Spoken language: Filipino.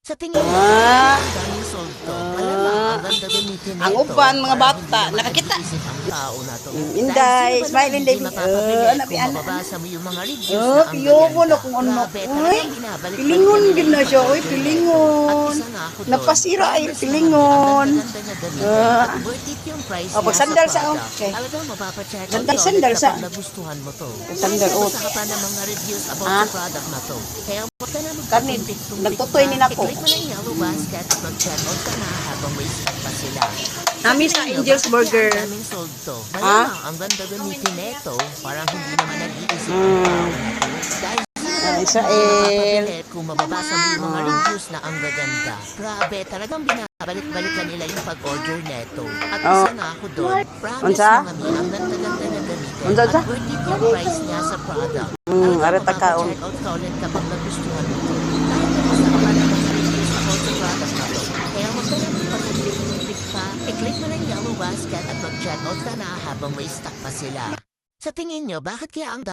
Sa tingin mo, Ah. ang daming sold to. Malamang ang ganda gamitin Ang nito uban, mga para bata, hindi naman nakakita. nag-iisip ang tao na to. Inday, Dahil sino ba smile, naman Inday. hindi mapapabili Anak, kung anak. mababasa mo yung mga reviews Oh, na ang piyo ko gaganda. na kung ano. Grabe, Uy, talagang binabalik-balikan pilingon nila gid na yung siya. Uy, pag-order nito. At pilingon. isa nga ako doon, Napasira ay promise pilingon. naman, ang ganda-ganda niya gamitin. Ah. At worth it yung price Oh, niya pag sa sandal sa product. okay. Talagang mapapacheck out Ganda ka sandal ulit sa. kapag nagustuhan mo to. Sandal, oh. Basta ka pa ng mga reviews about Ah. sa product na to. Kaya huwag ka na Kani, magpatumpik-tumpik nagtutoy pa. ni nako. I-click mo na yung yellow basket at mag-check out ka na habang may stock pa sila. Nami sa Angel's Burger. Ang daming sold to. Ah? Malamang ang ganda gamitin neto, parang hindi naman nag-iisip ang Mm. tao na to. Dahil Israel. kung mababasa mo yung mga reviews na ang gaganda. Grabe, talagang binabalik-balikan nila yung pag-order neto. At Oh. isa na ako doon. Promise Unsa? mga mi, ang ganda-ganda na gamitin. Unsa, At unsa? worth it yung price niya sa product. Arata kaon. Check out ka ulit kapag nagustuhan mo to. Dahil nabasa ka pa ng mga reviews about sa product na to. Kaya huwag ka na magpatumpik-tumpik pa. I-click mo lang yung yellow basket at mag-check out ka na habang may stock pa sila. Sa tingin nyo, bakit kaya ang